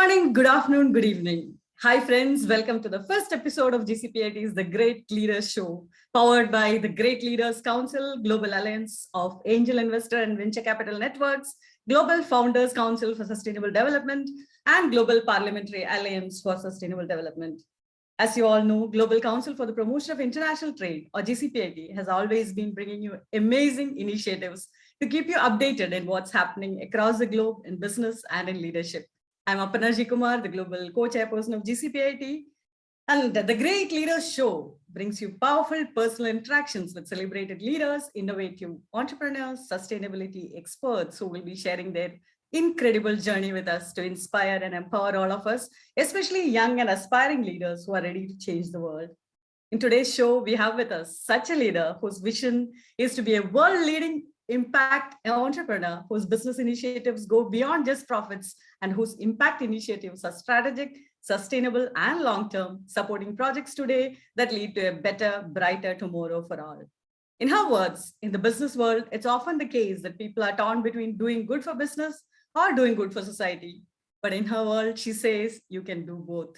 morning, good afternoon, good evening. Hi, friends. Welcome to the first episode of GCPIT's The Great Leaders Show, powered by the Great Leaders Council, Global Alliance of Angel Investor and Venture Capital Networks, Global Founders Council for Sustainable Development, and Global Parliamentary Alliance for Sustainable Development. As you all know, Global Council for the Promotion of International Trade, or GCPIT, has always been bringing you amazing initiatives to keep you updated in what's happening across the globe in business and in leadership. I'm Aparna Kumar, the Global Co-Chairperson of GCPIT, and the Great Leaders Show brings you powerful personal interactions with celebrated leaders, innovative entrepreneurs, sustainability experts who will be sharing their incredible journey with us to inspire and empower all of us, especially young and aspiring leaders who are ready to change the world. In today's show, we have with us such a leader whose vision is to be a world-leading impact entrepreneur, whose business initiatives go beyond just profits and whose impact initiatives are strategic, sustainable, and long-term, supporting projects today that lead to a better, brighter tomorrow for all. In her words, in the business world, it's often the case that people are torn between doing good for business or doing good for society. But in her world, she says you can do both.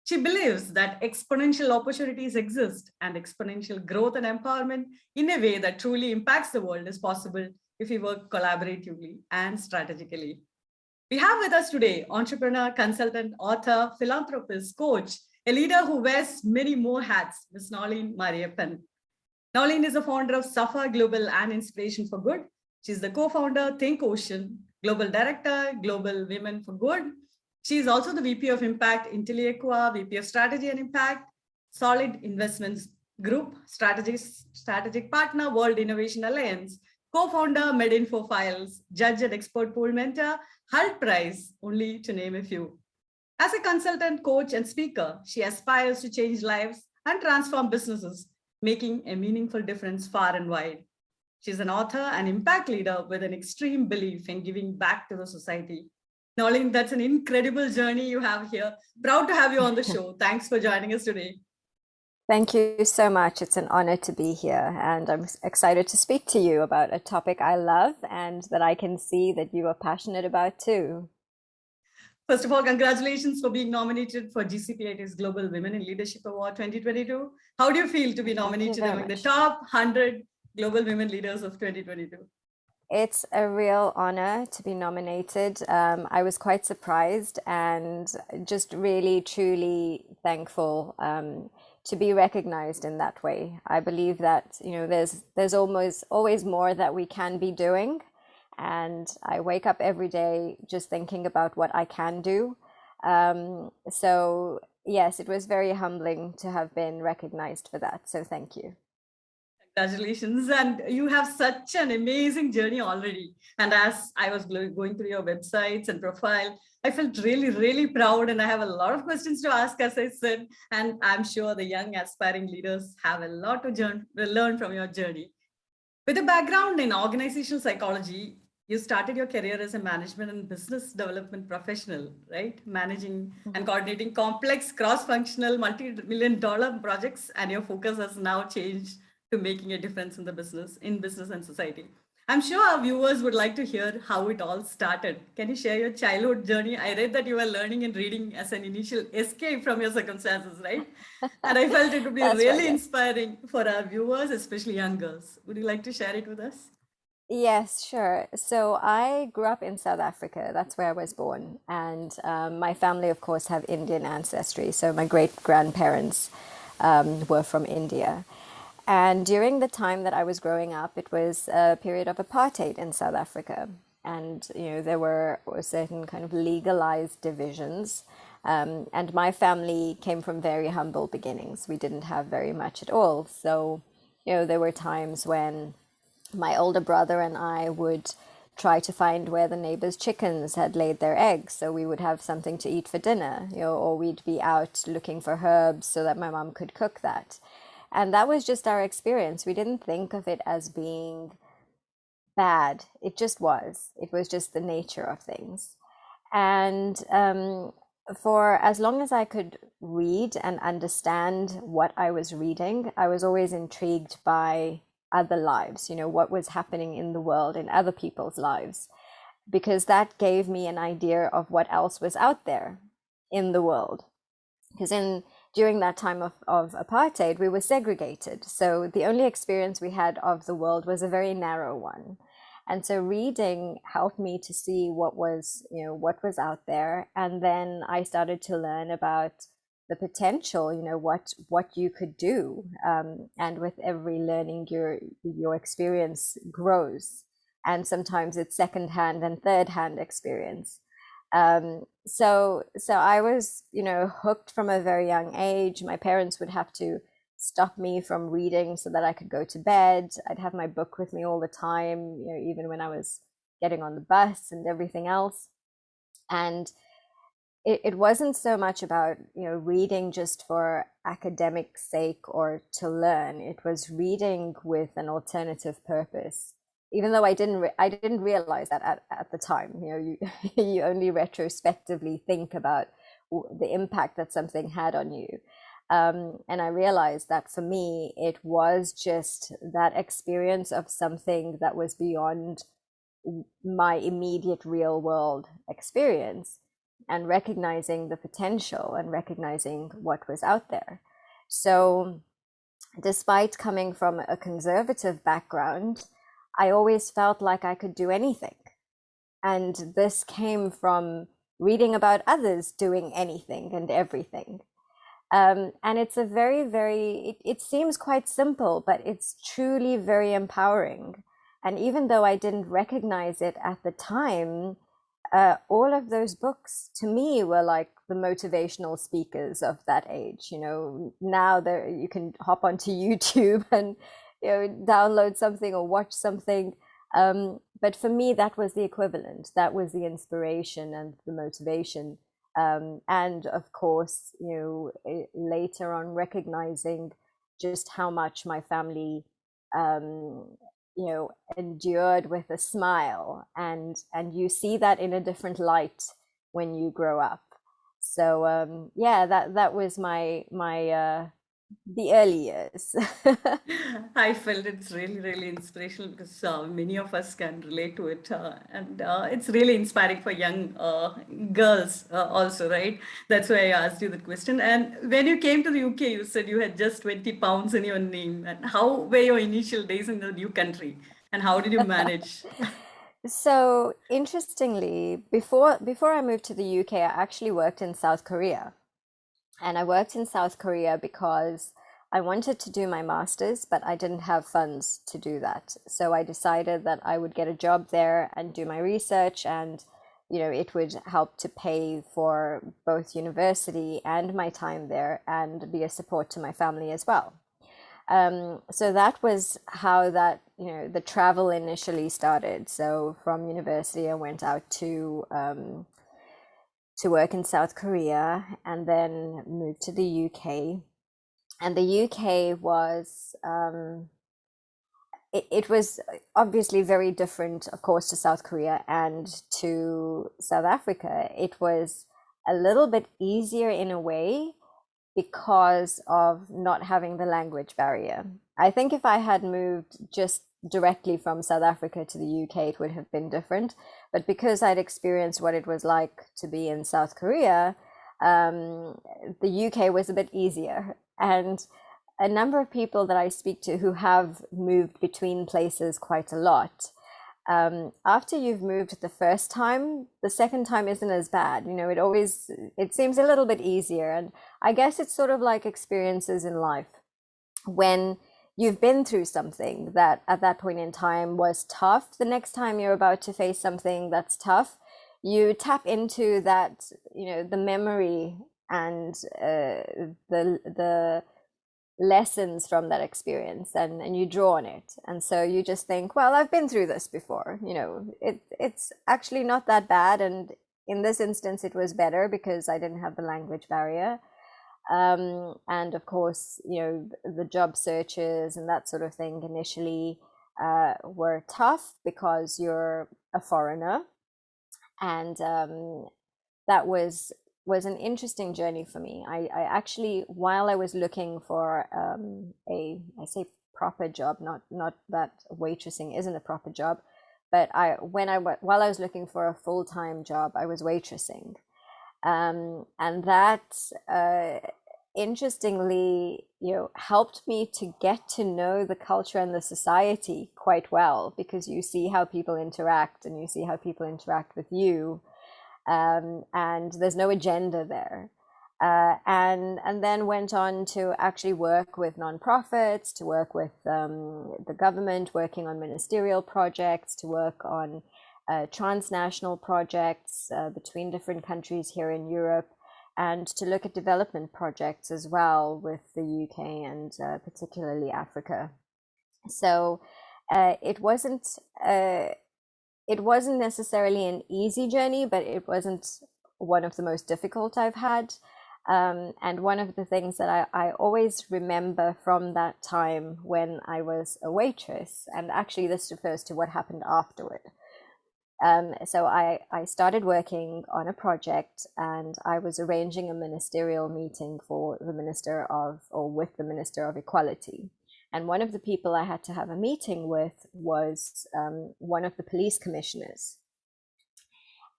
She believes that exponential opportunities exist and exponential growth and empowerment in a way that truly impacts the world is possible if we work collaboratively and strategically. We have with us today entrepreneur, consultant, author, philanthropist, coach, a leader who wears many more hats, Ms. Noleen Mariappen. Noleen is the founder of Safa Global and Inspiration for Good. She's the co-founder, Think Ocean, Global Director, Global Women for Good. She is also the VP of Impact, Intelliqua, VP of Strategy and Impact, Solid Investments Group, Strategic Partner, World Innovation Alliance, co-founder, MedInfo Files, Judge and Expert Pool Mentor, Hult Prize, only to name a few. As a consultant, coach, and speaker, she aspires to change lives and transform businesses, making a meaningful difference far and wide. She's an author and impact leader with an extreme belief in giving back to the society. Noleen, that's an incredible journey you have here. Proud to have you on the show. Thanks for joining us today. Thank you so much. It's an honor to be here, and I'm excited to speak to you about a topic I love and that I can see that you are passionate about too. First of all, congratulations for being nominated for GCPIT's Global Women in Leadership Award 2022. How do you feel to be nominated among the top 100 global women leaders of 2022? It's a real honor to be nominated. I was quite surprised and just really, truly thankful to be recognized in that way. I believe that, there's always more that we can be doing. And I wake up every day just thinking about what I can do. So yes, it was very humbling to have been recognized for that. So thank you. Congratulations. And you have such an amazing journey already. And as I was going through your websites and profile, I felt really, really proud. And I have a lot of questions to ask, as I said. And I'm sure the young aspiring leaders have a lot to learn from your journey. With a background in organizational psychology, you started your career as a management and business development professional, right? Managing and coordinating complex, cross-functional, multi-million-dollar projects. And your focus has now changed to making a difference in business and society. I'm sure our viewers would like to hear how it all started. Can you share your childhood journey? I read that you were learning and reading as an initial escape from your circumstances, right? And I felt it would be really inspiring for our viewers, especially young girls. Would you like to share it with us? Yes, sure. So I grew up in South Africa. That's where I was born. And my family, of course, have Indian ancestry. So my great-grandparents were from India. And during the time that I was growing up, it was a period of apartheid in South Africa. And, there were certain kind of legalized divisions. And my family came from very humble beginnings. We didn't have very much at all. So, there were times when my older brother and I would try to find where the neighbor's chickens had laid their eggs. So we would have something to eat for dinner, or we'd be out looking for herbs so that my mom could cook that. And that was just our experience. We didn't think of it as being bad. It just was. It was just the nature of things. And for as long as I could read and understand what I was reading, I was always intrigued by other lives, what was happening in the world, in other people's lives. because that gave me an idea of what else was out there in the world. Because during that time of apartheid, we were segregated. So the only experience we had of the world was a very narrow one. And so reading helped me to see what was out there. And then I started to learn about the potential, what you could do. And with every learning, your experience grows. And sometimes it's secondhand and third-hand experience. So I was, hooked from a very young age. My parents would have to stop me from reading so that I could go to bed. I'd have my book with me all the time, even when I was getting on the bus and everything else. And it wasn't so much about, reading just for academic sake or to learn. It was reading with an alternative purpose. Even though I didn't realize that at the time. You only retrospectively think about the impact that something had on you. And I realized that for me, it was just that experience of something that was beyond my immediate real world experience, and recognizing the potential and recognizing what was out there. So despite coming from a conservative background, I always felt like I could do anything. And this came from reading about others doing anything and everything. And it's a very, very, it seems quite simple, but it's truly very empowering. And even though I didn't recognize it at the time, all of those books to me were like the motivational speakers of that age. Now you can hop onto YouTube and download something or watch something. But for me, that was the equivalent. That was the inspiration and the motivation. And of course, later on recognizing just how much my family, endured with a smile, and you see that in a different light when you grow up. So that was my the early years. I felt it's really, really inspirational because many of us can relate to it. And it's really inspiring for young girls also, right? That's why I asked you the question. And when you came to the UK, you said you had just 20 pounds in your name. And how were your initial days in the new country? And how did you manage? So interestingly, before I moved to the UK, I actually worked in South Korea. And I worked in South Korea because I wanted to do my master's, but I didn't have funds to do that. So I decided that I would get a job there and do my research, and it would help to pay for both university and my time there, and be a support to my family as well. So that was how the travel initially started. So from university, I went out to work in South Korea, and then moved to the UK. And the UK was it was obviously very different, of course, to South Korea and to South Africa. It was a little bit easier in a way because of not having the language barrier. I think if I had moved just directly from South Africa to the UK, it would have been different. But because I'd experienced what it was like to be in South Korea, the UK was a bit easier. And a number of people that I speak to who have moved between places quite a lot, after you've moved the first time, the second time isn't as bad. It seems a little bit easier. And I guess it's sort of like experiences in life. When you've been through something that at that point in time was tough, the next time you're about to face something that's tough, you tap into that, the memory and the lessons from that experience, and you draw on it. And so you just think, well, I've been through this before. It's actually not that bad. And in this instance, it was better because I didn't have the language barrier. And of course, the job searches and that sort of thing initially were tough because you're a foreigner. And that was an interesting journey for me. I actually, while I was looking for I say proper job, not that waitressing isn't a proper job, but while I was looking for a full-time job, I was waitressing. And that interestingly, helped me to get to know the culture and the society quite well, because you see how people interact and you see how people interact with you, and there's no agenda there. And then went on to actually work with nonprofits, to work with the government, working on ministerial projects, to work on transnational projects between different countries here in Europe, and to look at development projects as well with the UK and particularly Africa. So it wasn't necessarily an easy journey, but it wasn't one of the most difficult I've had. And one of the things that I always remember from that time when I was a waitress, and actually this refers to what happened afterward. So I started working on a project, and I was arranging a ministerial meeting for the Minister of, or with the Minister of Equality. And one of the people I had to have a meeting with was one of the police commissioners.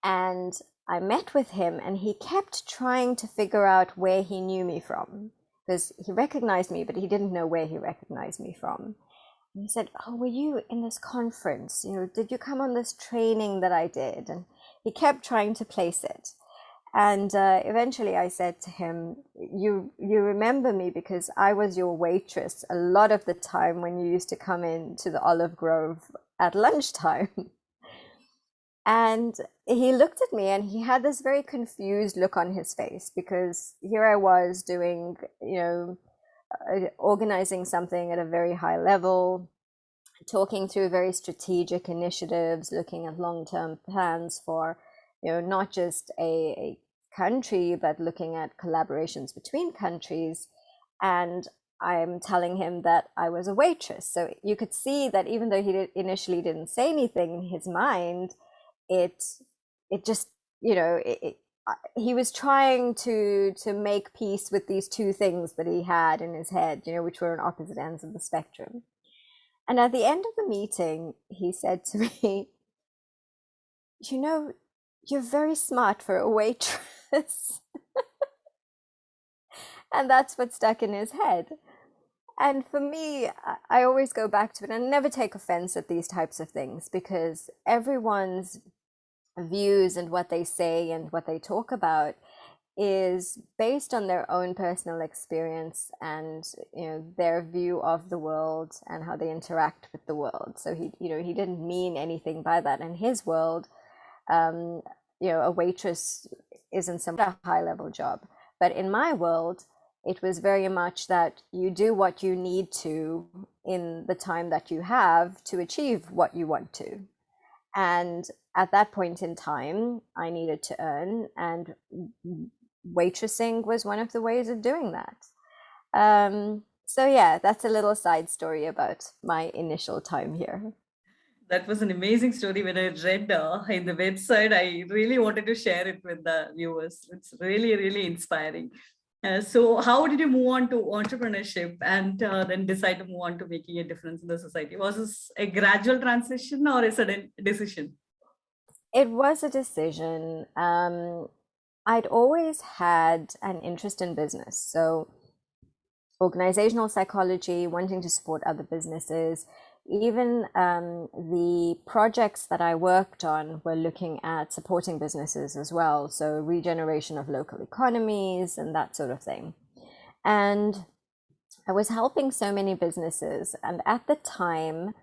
And I met with him, and he kept trying to figure out where he knew me from, because he recognized me, but he didn't know where he recognized me from. And he said, "Oh, were you in this conference? Did you come on this training that I did?" And he kept trying to place it. And eventually I said to him, you remember me because I was your waitress a lot of the time when you used to come in to the Olive Grove at lunchtime." And he looked at me, and he had this very confused look on his face, because here I was doing, organizing something at a very high level, talking through very strategic initiatives, looking at long-term plans for, not just a country, but looking at collaborations between countries. And I'm telling him that I was a waitress. So you could see that even though he initially didn't say anything, in his mind, it just, he was trying to make peace with these two things that he had in his head, which were on opposite ends of the spectrum. And at the end of the meeting, he said to me, "You're very smart for a waitress." And that's what stuck in his head. And for me, I always go back to it and never take offense at these types of things, because everyone's views and what they say and what they talk about is based on their own personal experience and their view of the world and how they interact with the world. So he didn't mean anything by that. In his world, a waitress isn't some high level job, but in my world, it was very much that you do what you need to in the time that you have to achieve what you want to. And at that point in time, I needed to earn, and waitressing was one of the ways of doing that. So yeah, that's a little side story about my initial time here. That was an amazing story. When I read in the website, I really wanted to share it with the viewers. It's really, really inspiring. So how did you move on to entrepreneurship and then decide to move on to making a difference in the society? Was this a gradual transition or a sudden decision? It was a decision. I'd always had an interest in business. So organizational psychology, wanting to support other businesses. Even the projects that I worked on were looking at supporting businesses as well. So regeneration of local economies and that sort of thing. And I was helping so many businesses. And at the time,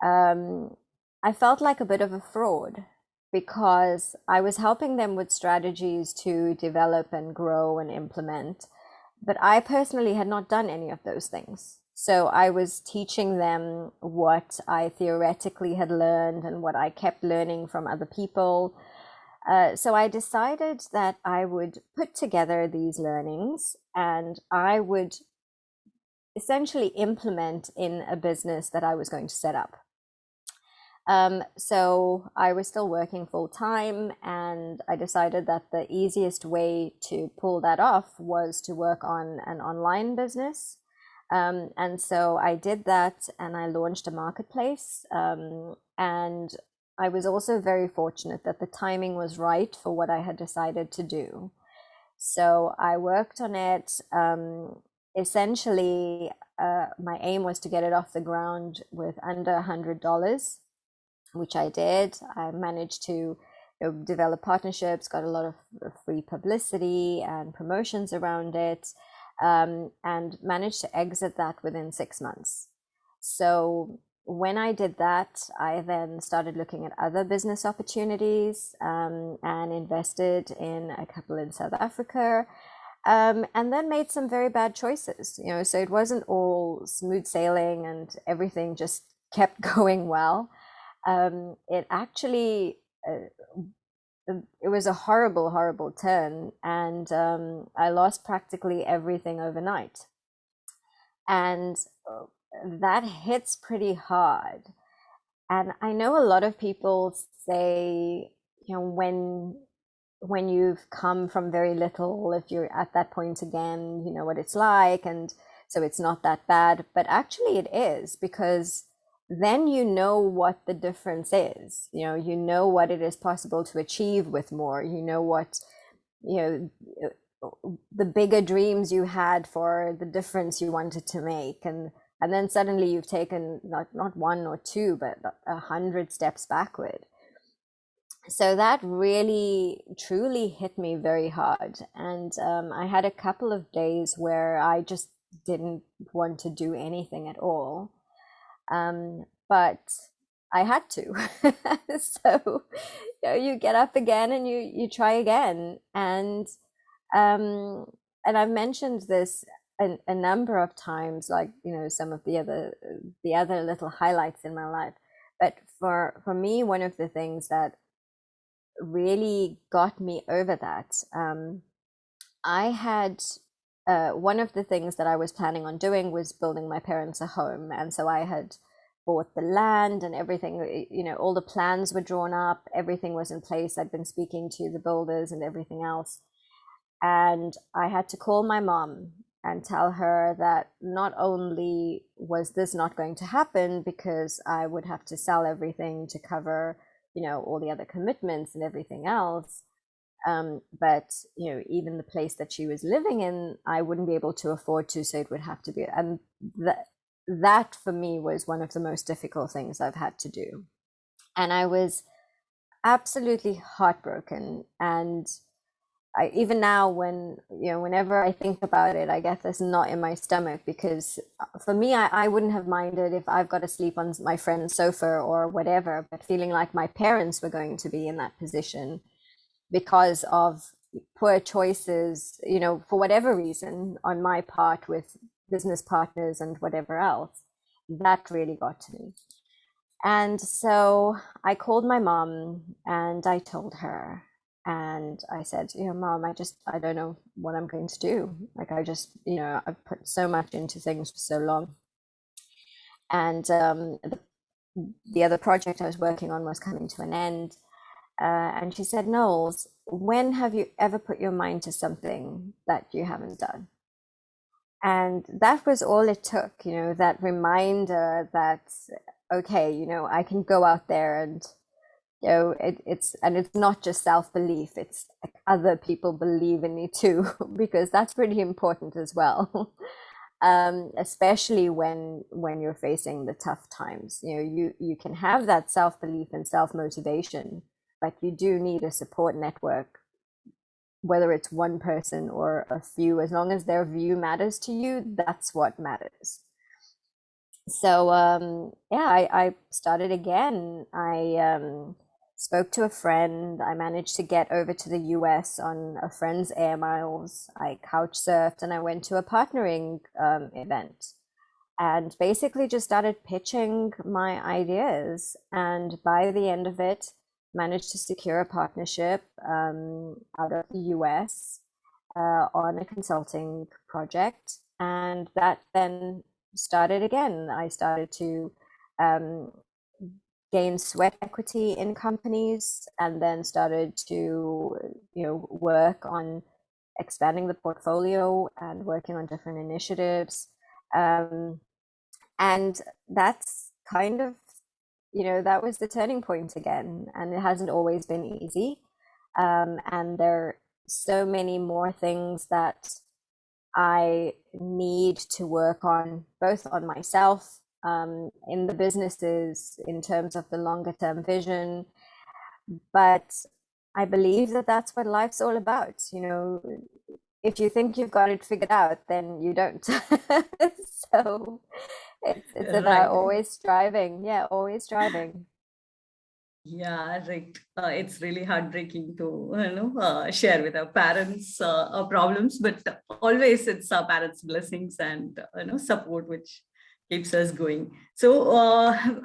I felt like a bit of a fraud, because I was helping them with strategies to develop and grow and implement. But I personally had not done any of those things. So I was teaching them what I theoretically had learned and what I kept learning from other people. So I decided that I would put together these learnings, and I would essentially implement in a business that I was going to set up. So I was still working full time, and I decided that the easiest way to pull that off was to work on an online business. And so I did that, and I launched a marketplace. And I was also very fortunate that the timing was right for what I had decided to do. So I worked on it. Essentially, my aim was to get it off the ground with under $100, which I did. I managed to develop partnerships, got a lot of free publicity and promotions around it, and managed to exit that within 6 months. So when I did that, I then started looking at other business opportunities, and invested in a couple in South Africa, and then made some very bad choices. So it wasn't all smooth sailing and everything just kept going well. It actually, it was a horrible, horrible turn, and I lost practically everything overnight. And that hits pretty hard. And I know a lot of people say, when you've come from very little, if you're at that point again, you know what it's like, and so it's not that bad. But actually it is, because then you know what the difference is. You know what it is possible to achieve with more. You know what, the bigger dreams you had for the difference you wanted to make, and then suddenly you've taken not one or two, but 100 steps backward. So that really truly hit me very hard. And I had a couple of days where I just didn't want to do anything at all. But I had to. So you get up again and you try again. And I've mentioned this a number of times, like, some of the other little highlights in my life. But for me, one of the things that really got me over that, I had one of the things that I was planning on doing was building my parents a home. And so I had bought the land and everything, all the plans were drawn up, everything was in place. I'd been speaking to the builders and everything else. And I had to call my mom and tell her that not only was this not going to happen because I would have to sell everything to cover, all the other commitments and everything else, but even the place that she was living in, I wouldn't be able to afford to, so it would have to be. And that for me was one of the most difficult things I've had to do. And I was absolutely heartbroken. And even now, whenever I think about it, I get this knot in my stomach, because for me, I wouldn't have minded if I've got to sleep on my friend's sofa or whatever, but feeling like my parents were going to be in that position because of poor choices, for whatever reason on my part with business partners and whatever else, that really got to me. And so I called my mom and I told her, and I said, Mom, I don't know what I'm going to do. Like, I've put so much into things for so long. And the other project I was working on was coming to an end. And she said, Knowles, when have you ever put your mind to something that you haven't done? And that was all it took, that reminder that, okay, I can go out there and, it's not just self-belief, it's like other people believe in me too, because that's pretty important as well. Especially when you're facing the tough times. You can have that self-belief and self-motivation, but you do need a support network, whether it's one person or a few. As long as their view matters to you, that's what matters. So I started again. I spoke to a friend. I managed to get over to the US on a friend's air miles. I couch surfed and I went to a partnering event, and basically just started pitching my ideas. And by the end of it, managed to secure a partnership out of the US on a consulting project. And that then started again. I started to gain sweat equity in companies, and then started to work on expanding the portfolio and working on different initiatives. And that's kind of that was the turning point again, and it hasn't always been easy. And there are so many more things that I need to work on, both on myself, in the businesses, in terms of the longer term vision. But I believe that that's what life's all about. If you think you've got it figured out, then you don't. So it's about Right. always striving. Yeah, always striving. Yeah, right. It's really heartbreaking to share with our parents our problems, but always it's our parents' blessings and support which keeps us going. So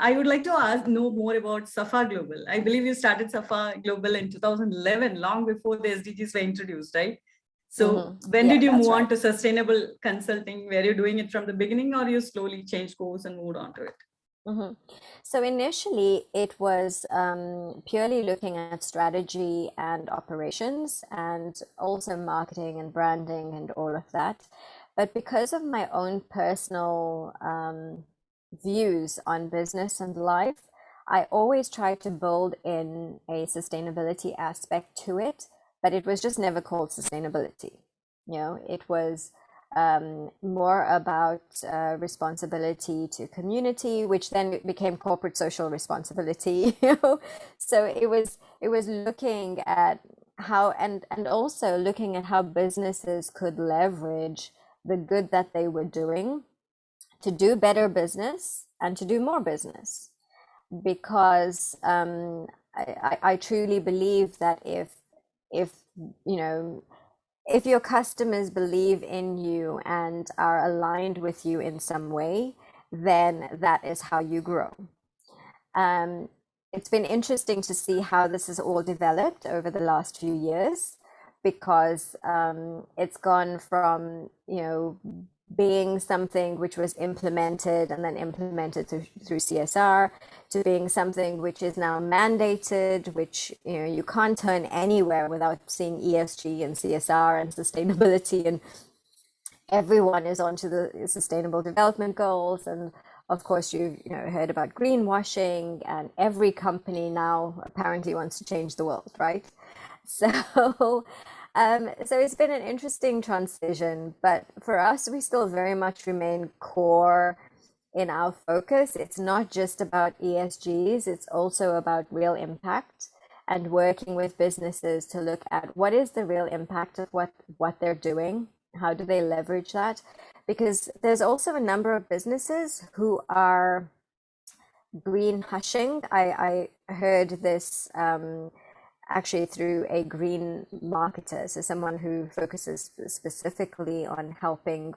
I would like to know more about Safa Global. I believe you started Safa Global in 2011, long before the SDGs were introduced, right? So when Yeah, did you that's move right. on to sustainable consulting? Were you doing it from the beginning, or you slowly changed course and moved on to it? hmm So initially, it was purely looking at strategy and operations, and also marketing and branding and all of that. But because of my own personal views on business and life, I always try to build in a sustainability aspect to it, but it was just never called sustainability. It was more about responsibility to community, which then became corporate social responsibility. So it was looking at how, and also looking at how businesses could leverage the good that they were doing to do better business and to do more business. Because I truly believe that if you know if your customers believe in you and are aligned with you in some way, then that is how you grow. Um, it's been interesting to see how this has all developed over the last few years, because it's gone from, being something which was implemented and then implemented through CSR, to being something which is now mandated, which you can't turn anywhere without seeing ESG and CSR and sustainability, and everyone is onto the sustainable development goals. And of course, you've heard about greenwashing, and every company now apparently wants to change the world, right? So, so it's been an interesting transition, but for us, we still very much remain core in our focus. It's not just about ESGs, it's also about real impact, and working with businesses to look at what is the real impact of what they're doing, how do they leverage that? Because there's also a number of businesses who are green hushing. I heard this actually through a green marketer, so someone who focuses specifically on helping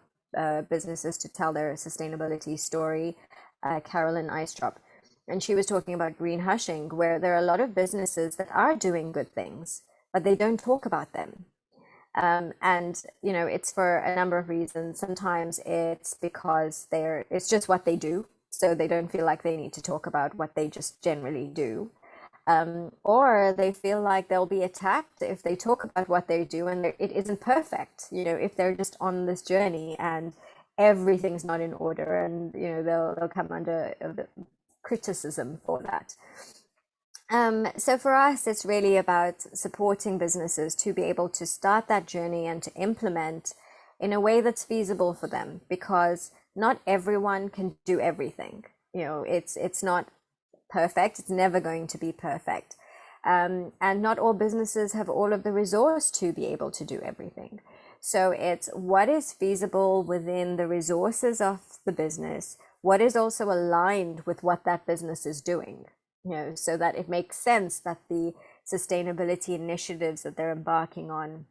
businesses to tell their sustainability story, Carolyn Eistrop. And she was talking about green hushing, where there are a lot of businesses that are doing good things, but they don't talk about them. And it's for a number of reasons. Sometimes it's because it's just what they do, so they don't feel like they need to talk about what they just generally do. Or they feel like they'll be attacked if they talk about what they do and it isn't perfect. If they're just on this journey and everything's not in order, and they'll come under criticism for that. So for us, it's really about supporting businesses to be able to start that journey and to implement in a way that's feasible for them, because not everyone can do everything. It's not perfect. It's never going to be perfect. And not all businesses have all of the resource to be able to do everything. So it's what is feasible within the resources of the business, what is also aligned with what that business is doing, so that it makes sense that the sustainability initiatives that they're embarking on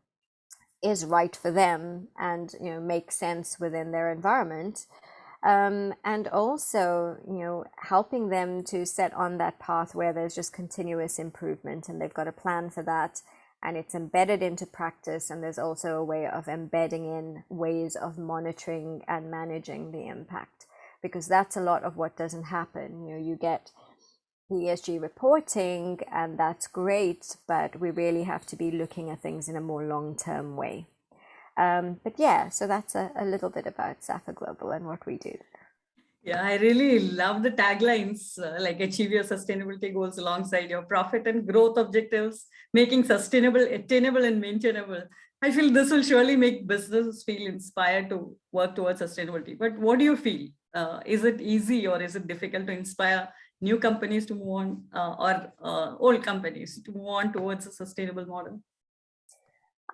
is right for them and makes sense within their environment. And also, helping them to set on that path where there's just continuous improvement and they've got a plan for that and it's embedded into practice. And there's also a way of embedding in ways of monitoring and managing the impact, because that's a lot of what doesn't happen. You get the ESG reporting and that's great, but we really have to be looking at things in a more long-term way. But yeah, so that's a little bit about Safa Global and what we do. Yeah, I really love the taglines like achieve your sustainability goals alongside your profit and growth objectives, making sustainable, attainable, and maintainable. I feel this will surely make businesses feel inspired to work towards sustainability. But what do you feel? Is it easy or is it difficult to inspire new companies to move on or old companies to move on towards a sustainable model?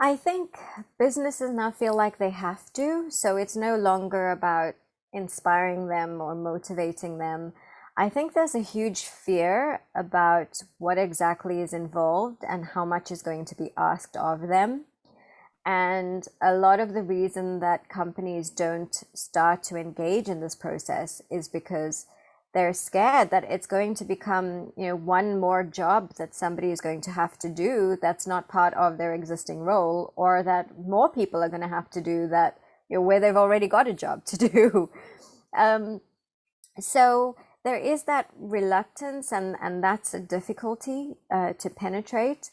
I think businesses now feel like they have to, so it's no longer about inspiring them or motivating them. I think there's a huge fear about what exactly is involved and how much is going to be asked of them. And a lot of the reason that companies don't start to engage in this process is because they're scared that it's going to become, one more job that somebody is going to have to do that's not part of their existing role, or that more people are going to have to do that, where they've already got a job to do. So there is that reluctance, and that's a difficulty to penetrate.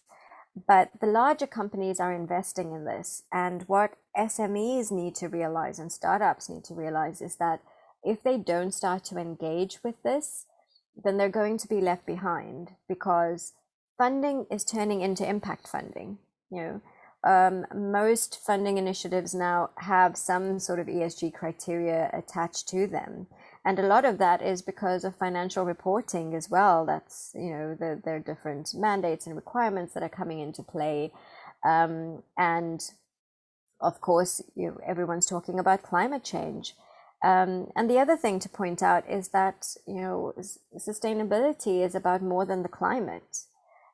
But the larger companies are investing in this. And what SMEs need to realize and startups need to realize is that if they don't start to engage with this, then they're going to be left behind, because funding is turning into impact funding. Most funding initiatives now have some sort of ESG criteria attached to them. And a lot of that is because of financial reporting as well. That's, there are different mandates and requirements that are coming into play. And of course, everyone's talking about climate change. And the other thing to point out is that, sustainability is about more than the climate.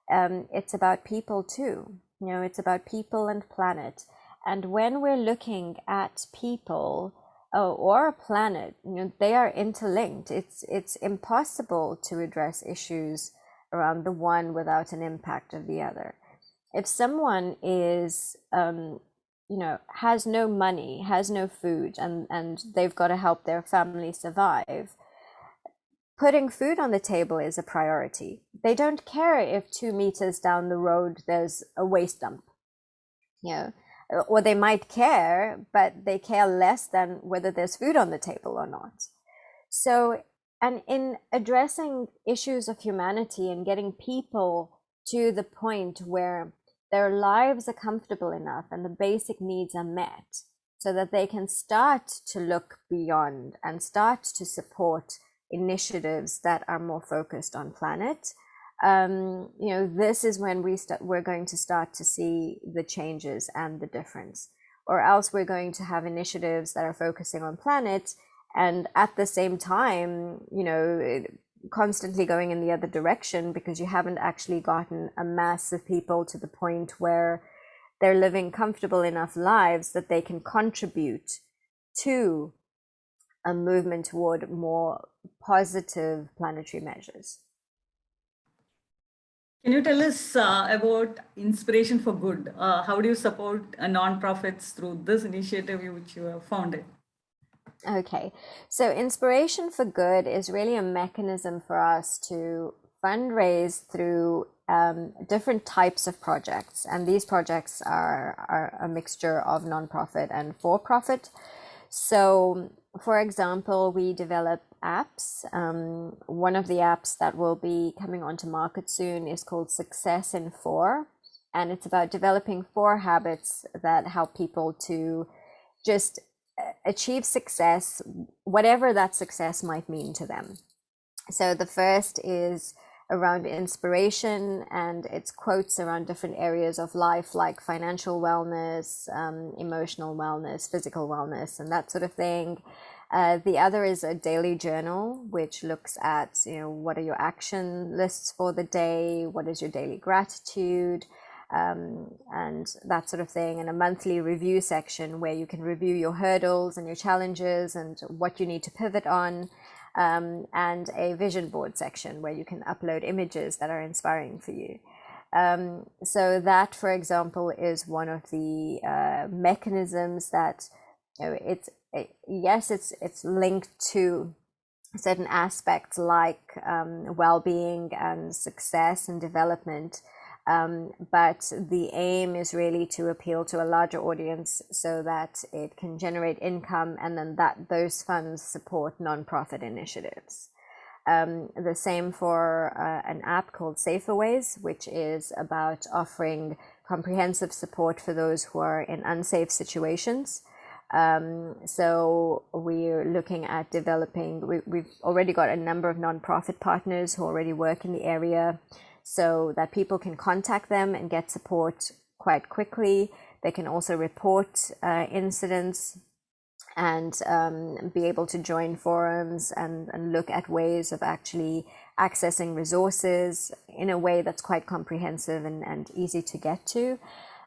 It's about people too. It's about people and planet. And when we're looking at people, or a planet, they are interlinked. It's impossible to address issues around the one without an impact of the other. If someone is, has no money, has no food, and they've got to help their family survive, putting food on the table is a priority. They don't care if 2 meters down the road there's a waste dump. Or they might care, but they care less than whether there's food on the table or not. So, and in addressing issues of humanity and getting people to the point where their lives are comfortable enough and the basic needs are met, so that they can start to look beyond and start to support initiatives that are more focused on planet, this is when we're going to start to see the changes and the difference. Or else we're going to have initiatives that are focusing on planet and at the same time, constantly going in the other direction, because you haven't actually gotten a mass of people to the point where they're living comfortable enough lives that they can contribute to a movement toward more positive planetary measures. Can you tell us about Inspiration for Good? How do you support nonprofits through this initiative which you have founded? Okay, so Inspiration for Good is really a mechanism for us to fundraise through different types of projects. And these projects are a mixture of nonprofit and for-profit. So, for example, we develop apps. One of the apps that will be coming onto market soon is called Success in 4. And it's about developing 4 habits that help people to just achieve success, whatever that success might mean to them. So the first is around inspiration, and it's quotes around different areas of life, like financial wellness, emotional wellness, physical wellness, and that sort of thing. The other is a daily journal, which looks at, what are your action lists for the day, what is your daily gratitude, and that sort of thing, and a monthly review section where you can review your hurdles and your challenges and what you need to pivot on, and a vision board section where you can upload images that are inspiring for you. So that, for example, is one of the mechanisms that, it's linked to certain aspects like well-being and success and development. But the aim is really to appeal to a larger audience so that it can generate income, and then that those funds support nonprofit initiatives. The same for an app called Safer Ways, which is about offering comprehensive support for those who are in unsafe situations. So we're looking at developing, we've already got a number of nonprofit partners who already work in the area, so that people can contact them and get support quite quickly. They can also report incidents and be able to join forums and look at ways of actually accessing resources in a way that's quite comprehensive and easy to get to.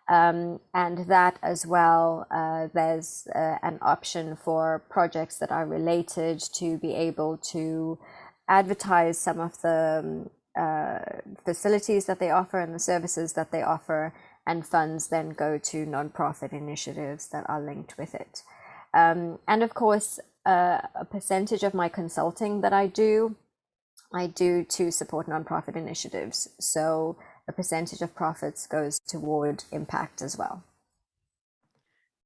And that as well, there's an option for projects that are related to be able to advertise some of the facilities that they offer and the services that they offer, and funds then go to nonprofit initiatives that are linked with it. And of course, a percentage of my consulting that I do to support nonprofit initiatives. So a percentage of profits goes toward impact as well.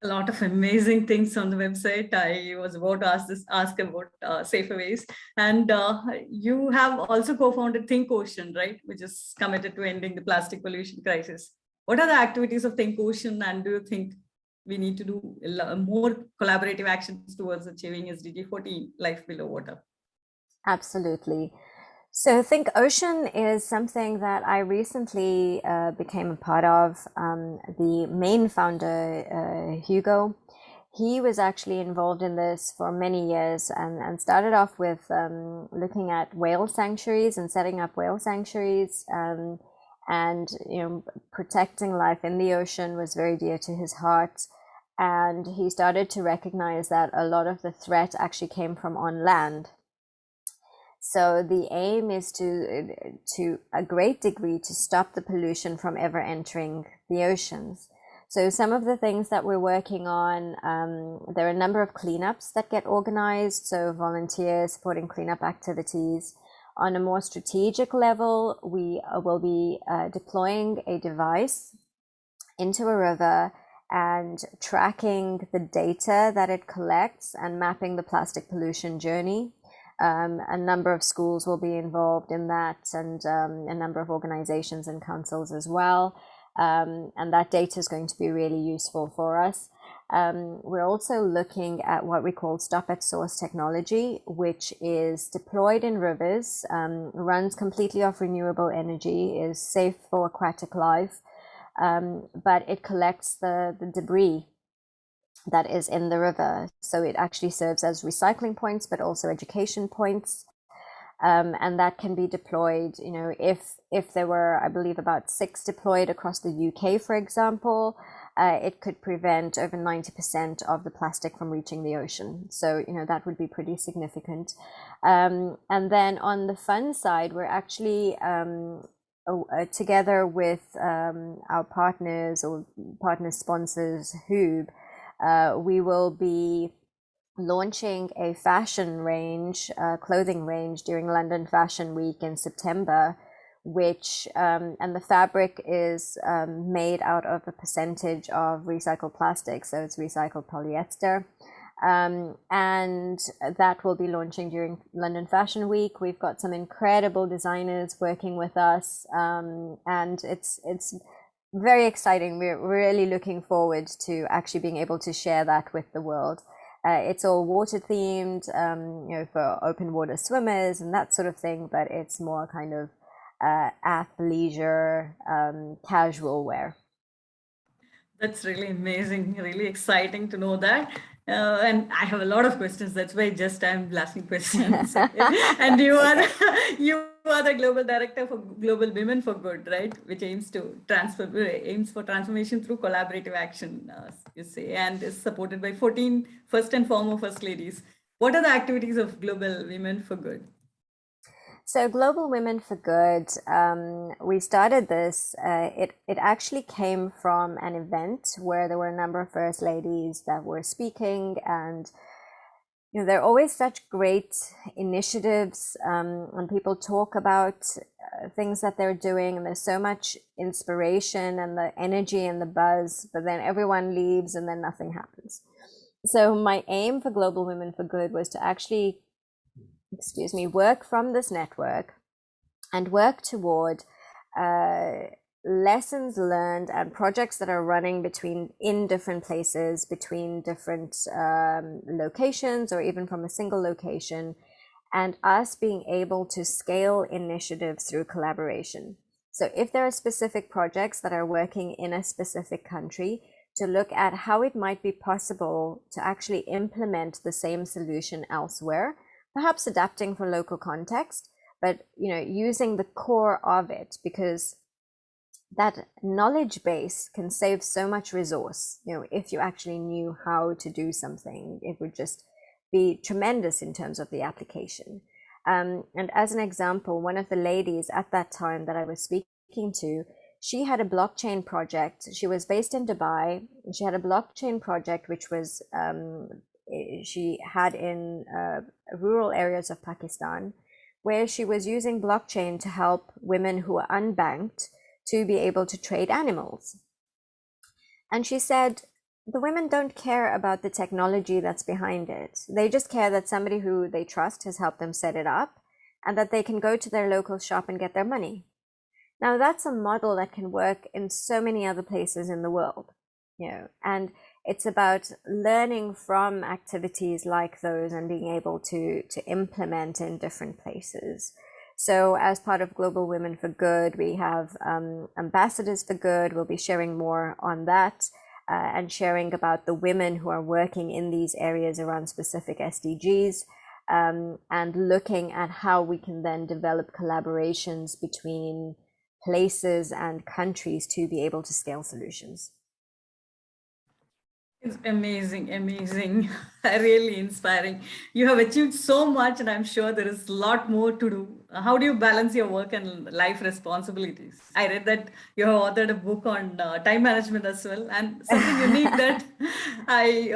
A lot of amazing things on the website. I was about to ask about Safer Ways. And you have also co-founded Think Ocean, right? Which is committed to ending the plastic pollution crisis. What are the activities of Think Ocean, and do you think we need to do more collaborative actions towards achieving SDG 14, life below water? Absolutely. So Think Ocean is something that I recently became a part of. The main founder, Hugo, he was actually involved in this for many years and started off with looking at whale sanctuaries and setting up whale sanctuaries. And protecting life in the ocean was very dear to his heart. And he started to recognize that a lot of the threat actually came from on land. So the aim is to a great degree to stop the pollution from ever entering the oceans. So some of the things that we're working on, there are a number of cleanups that get organized, so volunteers supporting cleanup activities. On a more strategic level, we will be deploying a device into a river and tracking the data that it collects and mapping the plastic pollution journey. A number of schools will be involved in that, and a number of organizations and councils as well. And that data is going to be really useful for us. We're also looking at what we call stop at source technology, which is deployed in rivers, runs completely off renewable energy, is safe for aquatic life, but it collects the debris that is in the river. So it actually serves as recycling points, but also education points. And that can be deployed, if there were, I believe, about 6 deployed across the UK, for example, it could prevent over 90% of the plastic from reaching the ocean. So, that would be pretty significant. And then on the fund side, we're actually together with our partners or partner sponsors, Hoob, we will be launching a fashion range, clothing range during London Fashion Week in September, which, and the fabric is made out of a percentage of recycled plastic. So it's recycled polyester. And that will be launching during London Fashion Week. We've got some incredible designers working with us, and it's very exciting. We're really looking forward to actually being able to share that with the world. It's all water themed, for open water swimmers and that sort of thing, but it's more kind of athleisure, casual wear. That's really amazing, really exciting to know that. And I have a lot of questions. That's why I'm asking questions. And you are the global director for Global Women for Good, right? Which aims for transformation through collaborative action, you say, and is supported by 14 first and former first ladies. What are the activities of Global Women for Good? So Global Women for Good, we started this, it actually came from an event where there were a number of first ladies that were speaking, and there are always such great initiatives, and people talk about things that they're doing, and there's so much inspiration and the energy and the buzz, but then everyone leaves and then nothing happens. So my aim for Global Women for Good was to actually, work from this network and work toward lessons learned and projects that are running in different places, between different locations, or even from a single location, and us being able to scale initiatives through collaboration. So if there are specific projects that are working in a specific country, to look at how it might be possible to actually implement the same solution elsewhere, perhaps adapting for local context, but using the core of it, because that knowledge base can save so much resource. If you actually knew how to do something, it would just be tremendous in terms of the application. And as an example, one of the ladies at that time that I was speaking to, she had a blockchain project. She was based in Dubai. She had a blockchain project which was she had in rural areas of Pakistan, where she was using blockchain to help women who are unbanked to be able to trade animals. And she said, the women don't care about the technology that's behind it. They just care that somebody who they trust has helped them set it up, and that they can go to their local shop and get their money. Now, that's a model that can work in so many other places in the world, and it's about learning from activities like those and being able to implement in different places. So as part of Global Women for Good, we have Ambassadors for Good. We'll be sharing more on that, and sharing about the women who are working in these areas around specific SDGs, and looking at how we can then develop collaborations between places and countries to be able to scale solutions. It's amazing, amazing. Really inspiring. You have achieved so much, and I'm sure there is a lot more to do. How do you balance your work and life responsibilities? I read that you have authored a book on time management as well. And something unique that I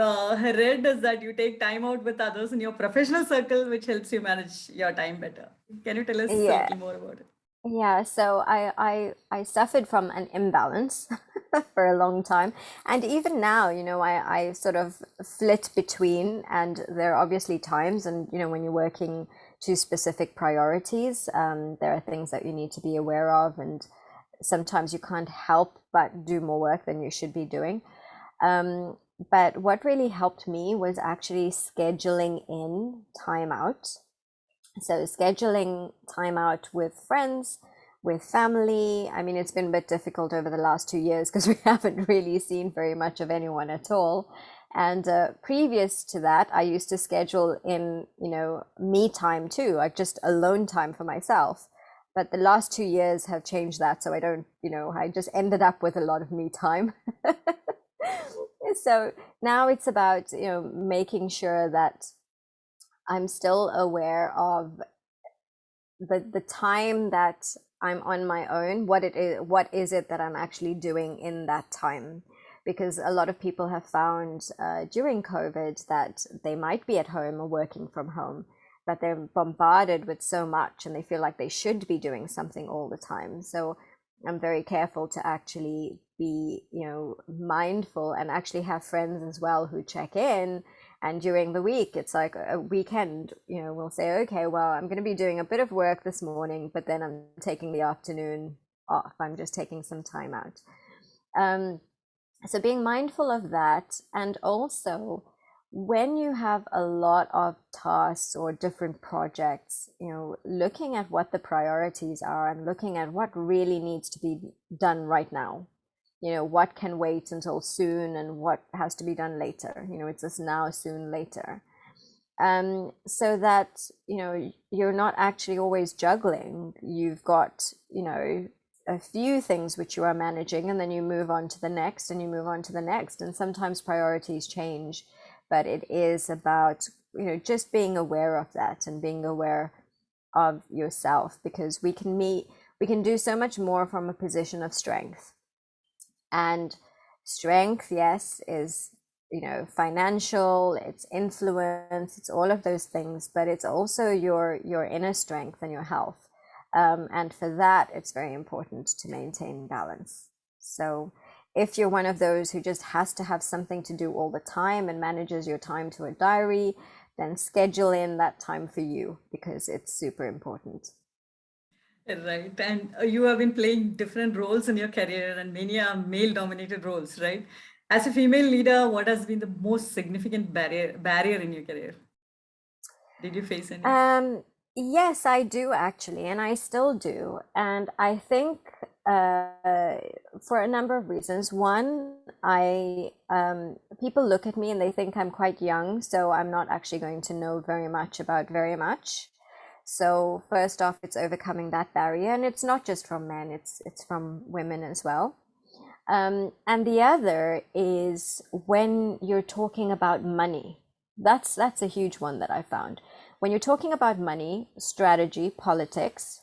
read is that you take time out with others in your professional circle, which helps you manage your time better. Can you tell us a Yeah. little more about it? Yeah, so I suffered from an imbalance for a long time. And even now, I sort of flit between, and there are obviously times, and when you're working to specific priorities, there are things that you need to be aware of, and sometimes you can't help but do more work than you should be doing. But what really helped me was actually scheduling in time out. So scheduling time out with friends, with family. I mean, it's been a bit difficult over the last 2 years because we haven't really seen very much of anyone at all. And previous to that, I used to schedule in, me time too, like just alone time for myself. But the last 2 years have changed that. So I don't, I just ended up with a lot of me time. So now it's about, making sure that I'm still aware of the time that I'm on my own, what is it that I'm actually doing in that time. Because a lot of people have found during COVID that they might be at home or working from home, but they're bombarded with so much and they feel like they should be doing something all the time. So I'm very careful to actually be, mindful, and actually have friends as well who check in. And during the week, it's like a weekend, we'll say, okay, well, I'm going to be doing a bit of work this morning, but then I'm taking the afternoon off. I'm just taking some time out. So being mindful of that, and also when you have a lot of tasks or different projects, looking at what the priorities are and looking at what really needs to be done right now. What can wait until soon and what has to be done later. It's this now, soon, later. So that, you're not actually always juggling. You've got, a few things which you are managing, and then you move on to the next, and you move on to the next. And sometimes priorities change, but it is about, just being aware of that and being aware of yourself, because we can do so much more from a position of strength. And strength, yes, is financial, it's influence, it's all of those things, but it's also your inner strength and your health. And for that, it's very important to maintain balance. So if you're one of those who just has to have something to do all the time and manages your time to a diary, then schedule in that time for you, because it's super important. Right. And you have been playing different roles in your career, and many are male-dominated roles, right? As a female leader, what has been the most significant barrier in your career? Did you face any? Yes, I do actually, and I still do. And I think for a number of reasons. One, people look at me and they think I'm quite young, so I'm not actually going to know very much about very much. So first off, it's overcoming that barrier, and it's not just from men; it's from women as well. And the other is when you're talking about money. That's a huge one that I found. When you're talking about money, strategy, politics,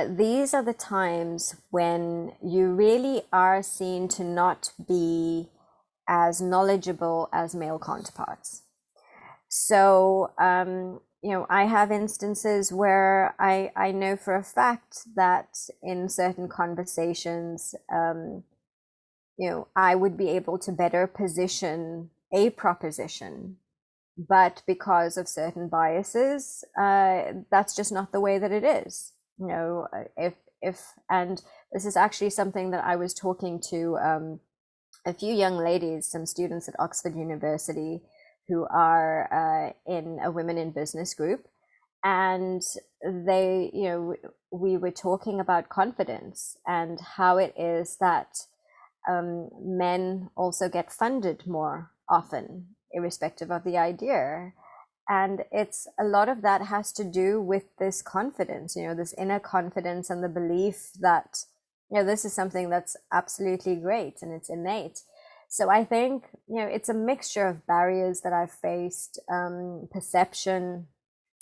these are the times when you really are seen to not be as knowledgeable as male counterparts. So, I have instances where I know for a fact that in certain conversations, I would be able to better position a proposition, but because of certain biases, that's just not the way that it is. And this is actually something that I was talking to a few young ladies, some students at Oxford University, who are in a women in business group, and they, we were talking about confidence and how it is that men also get funded more often, irrespective of the idea. And it's a lot of that has to do with this confidence, this inner confidence and the belief that, this is something that's absolutely great and it's innate. So I think, it's a mixture of barriers that I've faced, perception,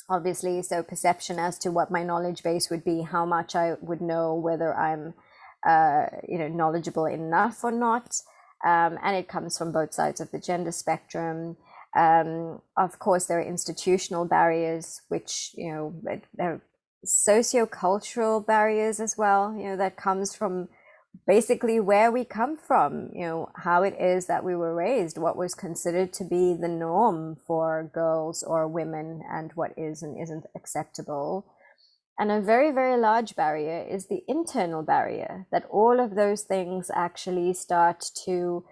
obviously. So perception as to what my knowledge base would be, how much I would know, whether I'm, knowledgeable enough or not. And it comes from both sides of the gender spectrum. Of course, there are institutional barriers, which, there are socio-cultural barriers as well, that comes from basically where we come from, how it is that we were raised, what was considered to be the norm for girls or women, and what is and isn't acceptable. And a very, very large barrier is the internal barrier, that all of those things actually start to,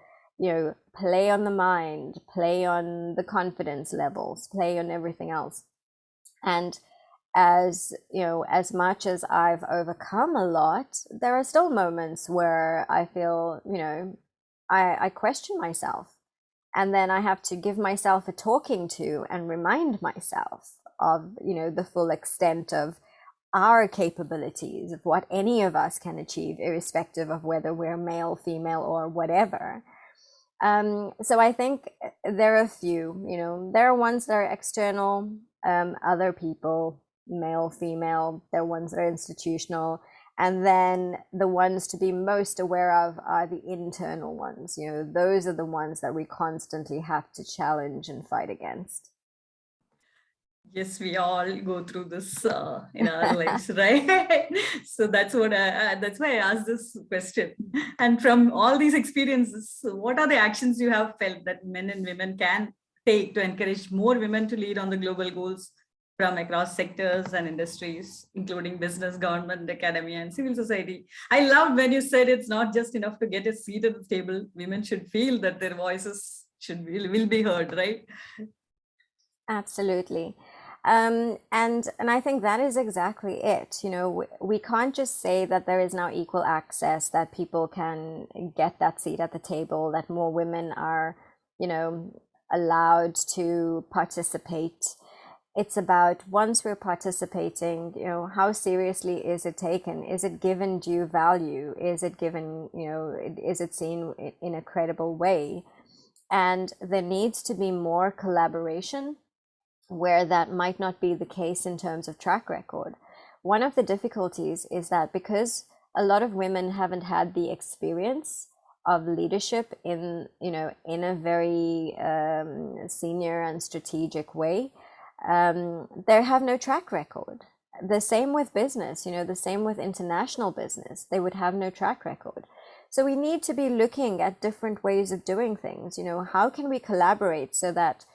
play on the mind, play on the confidence levels, play on everything else. And as much as I've overcome a lot, there are still moments where I feel, I question myself. And then I have to give myself a talking to and remind myself of, the full extent of our capabilities, of what any of us can achieve, irrespective of whether we're male, female, or whatever. So I think there are a few, there are ones that are external, other people, male, female, there are ones that are institutional, and then the ones to be most aware of are the internal ones. Those are the ones that we constantly have to challenge and fight against. Yes, we all go through this in our lives, right? So that's that's why I asked this question. And from all these experiences, what are the actions you have felt that men and women can take to encourage more women to lead on the global goals from across sectors and industries, including business, government, academia, and civil society? I loved when you said it's not just enough to get a seat at the table. Women should feel that their voices will be heard, right? Absolutely. And I think that is exactly it. We can't just say that there is now equal access, that people can get that seat at the table, that more women are, allowed to participate. It's about, once we're participating, how seriously is it taken? Is it given due value? Is it given, is it seen in a credible way? And there needs to be more collaboration where that might not be the case in terms of track record. One of the difficulties is that because a lot of women haven't had the experience of leadership in, in a very senior and strategic way, they have no track record. The same with business, the same with international business. They would have no track record. So we need to be looking at different ways of doing things. How can we collaborate so that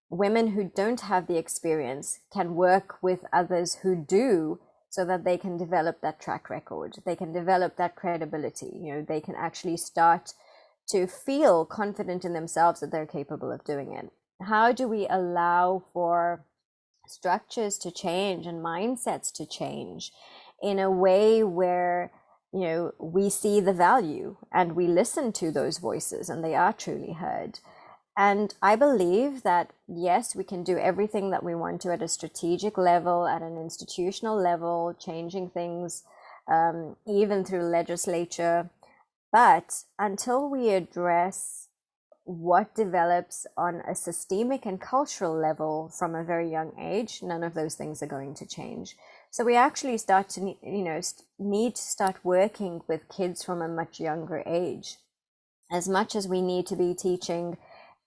women who don't have the experience can work with others who do, so that they can develop that track record, they can develop that credibility, they can actually start to feel confident in themselves that they're capable of doing it. How do we allow for structures to change and mindsets to change in a way where we see the value and we listen to those voices and they are truly heard? And I believe that, yes, we can do everything that we want to at a strategic level, at an institutional level, changing things, even through legislature. But until we address what develops on a systemic and cultural level from a very young age, none of those things are going to change. So we actually start to, need to start working with kids from a much younger age. As much as we need to be teaching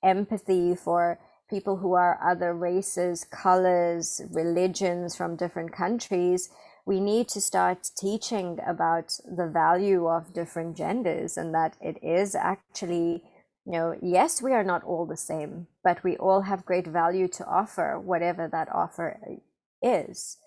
empathy for people who are other races, colors, religions from different countries, we need to start teaching about the value of different genders, and that it is actually, yes, we are not all the same, but we all have great value to offer, whatever that offer is.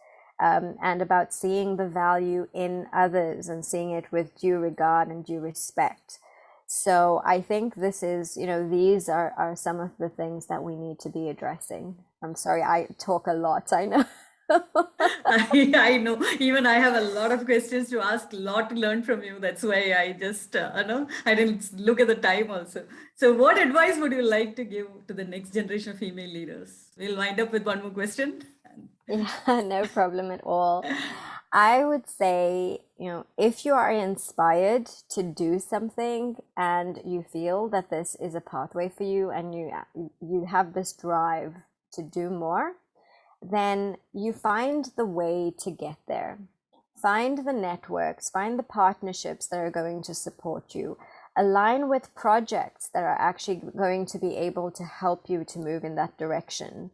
And about seeing the value in others and seeing it with due regard and due respect. So I think this is, these are some of the things that we need to be addressing. I'm sorry, I talk a lot, I know. I know, even I have a lot of questions to ask, a lot to learn from you. That's why I just, I didn't look at the time also. So what advice would you like to give to the next generation of female leaders? We'll wind up with one more question. Yeah, no problem at all. I would say, if you are inspired to do something and you feel that this is a pathway for you and you have this drive to do more, then you find the way to get there. Find the networks, find the partnerships that are going to support you. Align with projects that are actually going to be able to help you to move in that direction.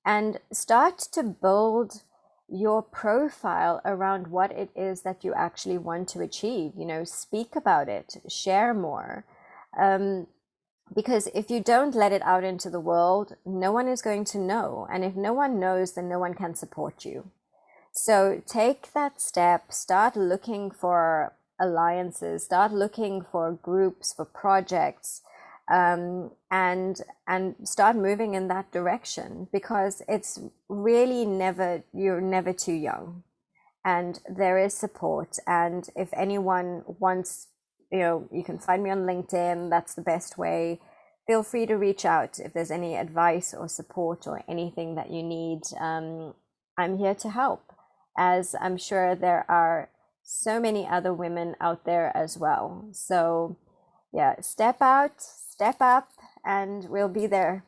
And start to build your profile around what it is that you actually want to achieve. Speak about it, share more. Because if you don't let it out into the world, no one is going to know. And if no one knows, then no one can support you. So take that step, start looking for alliances, start looking for groups, for projects, and start moving in that direction, because it's really you're never too young, and there is support. And if anyone wants, you can find me on LinkedIn. That's the best way. Feel free to reach out if there's any advice or support or anything that you need. I'm here to help, as I'm sure there are so many other women out there as well. So yeah, step out, step up, and we'll be there.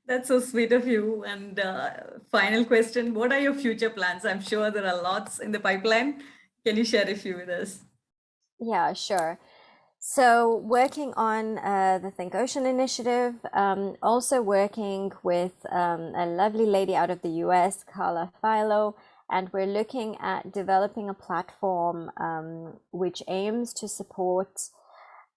That's so sweet of you. And final question, what are your future plans? I'm sure there are lots in the pipeline. Can you share a few with us? Yeah, sure. So working on the Think Ocean initiative, also working with a lovely lady out of the US, Carla Philo, and we're looking at developing a platform which aims to support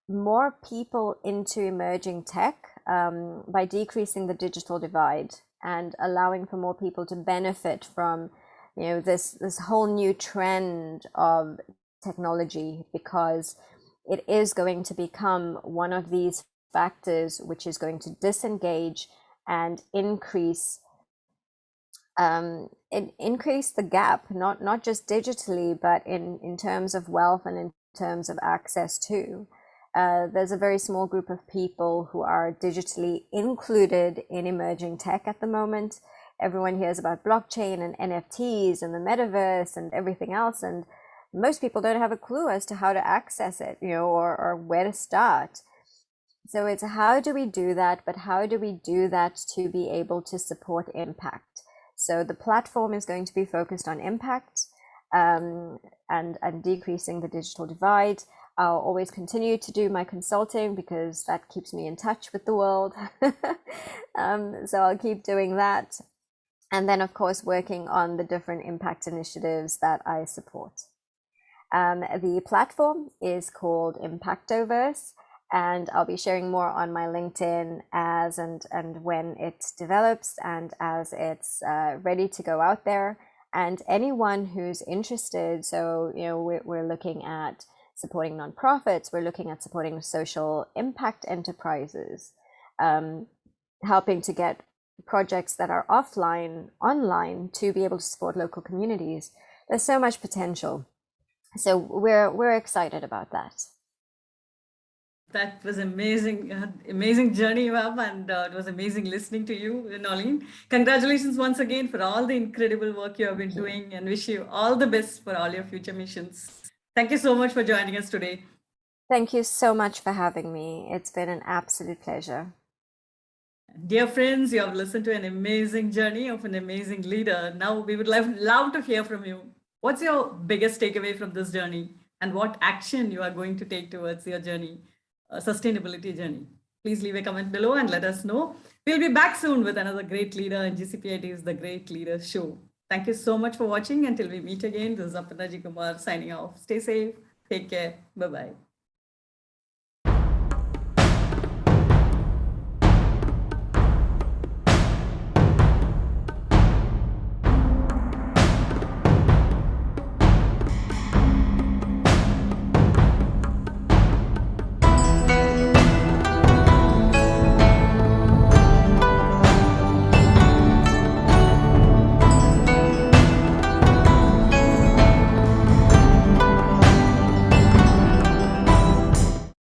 more people into emerging tech by decreasing the digital divide and allowing for more people to benefit from, this whole new trend of technology, because it is going to become one of these factors which is going to disengage and increase the gap, not just digitally, but in terms of wealth and in terms of access too. There's a very small group of people who are digitally included in emerging tech at the moment. Everyone hears about blockchain and NFTs and the metaverse and everything else, and most people don't have a clue as to how to access it, or where to start. So it's how do we do that, but how do we do that to be able to support impact? So the platform is going to be focused on impact and decreasing the digital divide. I'll always continue to do my consulting because that keeps me in touch with the world. So I'll keep doing that. And then, of course, working on the different impact initiatives that I support. The platform is called Impactoverse, and I'll be sharing more on my LinkedIn as and when it develops and as it's ready to go out there. And anyone who's interested, so we're looking at supporting nonprofits, we're looking at supporting social impact enterprises, helping to get projects that are offline online to be able to support local communities. There's so much potential. So we're excited about that. That was amazing, amazing journey, ma'am, and it was amazing listening to you, Noleen. Congratulations once again for all the incredible work you have been doing, and wish you all the best for all your future missions. Thank you so much for joining us today. Thank you so much for having me. It's been an absolute pleasure. Dear friends, you have listened to an amazing journey of an amazing leader. Now we would love to hear from you. What's your biggest takeaway from this journey, and what action you are going to take towards your journey, sustainability journey? Please leave a comment below and let us know. We'll be back soon with another great leader, and GCPIT is the Great Leader Show. Thank you so much for watching. Until we meet again, this is Aparna Kumar signing off. Stay safe. Take care. Bye-bye.